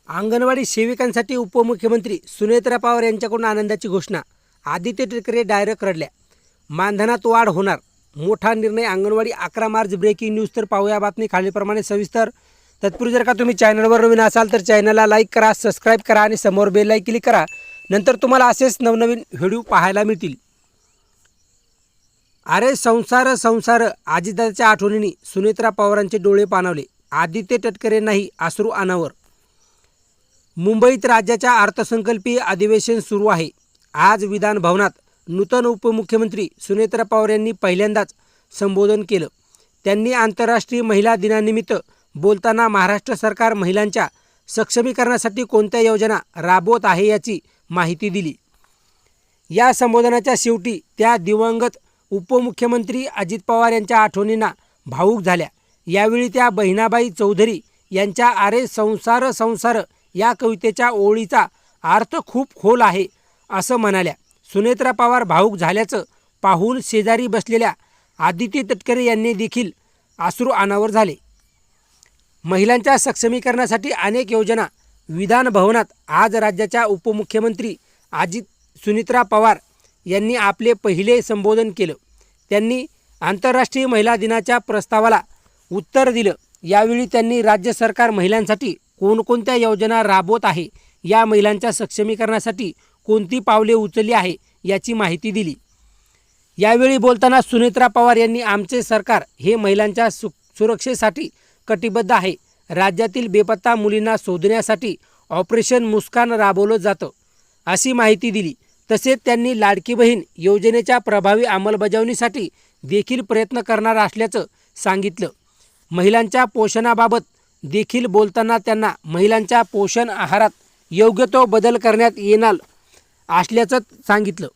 अंगणवाडी सेविकांसाठी उपमुख्यमंत्री सुनेत्रा पवार यांच्याकडून आनंदाची घोषणा. आदित्य ठाकरे डायरेक्ट रडल्या. मानधनात वाढ होणार, मोठा निर्णय. अंगणवाडी 11 मार्च. Breaking news. तर पाहूया बातमी खालीलप्रमाणे सविस्तर. तत्पूर्वी जर का तुम्ही चॅनलवर नवीन असाल तर चॅनलला लाईक करा, सबस्क्राईब करा आणि समोर बेल आयकॉन क्लिक करा. नंतर तुम्हाला असेच नवनवीन व्हिडिओ पाहायला मिळतील. अरे संसार संसार. अजितदादाच्या आठवणींनी सुनेत्रा पवारांचे डोळे पाणावले. आदित्य ठाकरेंनाही अश्रू अनावर. मुंबईत राज्याच्या अर्थसंकल्पीय अधिवेशन सुरू आहे. आज विधान भवनात नूतन उपमुख्यमंत्री सुनेत्रा पवार यांनी पहिल्यांदाच संबोधन केलं. त्यांनी आंतरराष्ट्रीय महिला दिनानिमित्त बोलताना महाराष्ट्र सरकार महिलांच्या सक्षमीकरणासाठी कोणत्या योजना राबवत आहे याची माहिती दिली. या संबोधनाच्या शेवटी त्या दिवंगत उपमुख्यमंत्री अजित पवार यांच्या आठवणींना भावूक झाल्या. यावेळी त्या बहिणाबाई चौधरी यांच्या अरे संसार संसार या कवितेच्या ओळीचा अर्थ खूप खोल आहे असं म्हणाल्या. सुनेत्रा पवार भावूक झाल्याचं पाहून शेजारी बसलेल्या आदित्य ठाकरे यांनी देखील अश्रू अनावर झाले. महिलांच्या सक्षमीकरणासाठी अनेक योजना. विधान भवनात आज राज्याच्या उपमुख्यमंत्री सुनेत्रा पवार यांनी आपले पहिले संबोधन केलं. त्यांनी आंतरराष्ट्रीय महिला दिनाच्या प्रस्तावाला उत्तर दिलं. यावेळी त्यांनी राज्य सरकार महिलांसाठी कोणकोणत्या योजना राबवत आहे, या महिलांच्या सक्षमीकरणासाठी कोणती पावले उचलली आहे याची माहिती दिली. यावेळी बोलताना सुनेत्रा पवार यांनी आमचे सरकार हे महिलांच्या सुरक्षेसाठी कटिबद्ध आहे. राज्यातील बेपत्ता मुलींना शोधण्यासाठी ऑपरेशन मुस्कान राबवलं जातं अशी माहिती दिली. तसेच त्यांनी लाडकी बहीण योजनेच्या प्रभावी अंमलबजावणीसाठी देखील प्रयत्न करणार असल्याचं सांगितलं. महिलांच्या पोषणाबाबत देखील बोलताना त्यांना महिलांच्या पोषण आहारात योग्य तो बदल करण्यात येणार असल्याचं सांगितलं.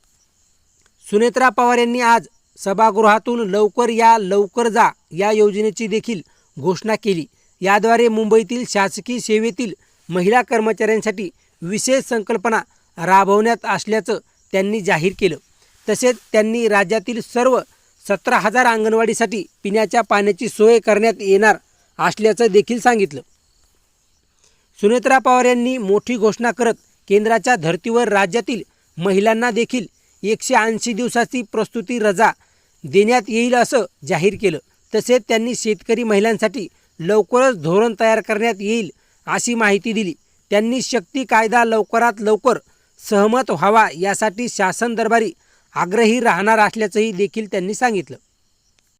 सुनेत्रा पवार यांनी आज सभागृहातून लवकर या लवकर जा या योजनेची देखील घोषणा केली. याद्वारे मुंबईतील शासकीय सेवेतील महिला कर्मचाऱ्यांसाठी विशेष संकल्पना राबवण्यात असल्याचं त्यांनी जाहीर केलं. तसेच त्यांनी राज्यातील सर्व 17,000 अंगणवाडीसाठी पिण्याच्या पाण्याची सोय करण्यात येणार असल्याचं देखील सांगितलं. सुनेत्रा पवार यांनी मोठी घोषणा करत केंद्राच्या धर्तीवर राज्यातील महिलांना देखील 180 दिवसाची प्रसूती रजा देण्यात येईल असं जाहीर केलं. तसेच त्यांनी शेतकरी महिलांसाठी लवकरच धोरण तयार करण्यात येईल अशी माहिती दिली. त्यांनी शक्ती कायदा लवकरात लवकर सहमत व्हावा यासाठी शासन दरबारी आग्रही राहणार असल्याचंही देखील त्यांनी सांगितलं.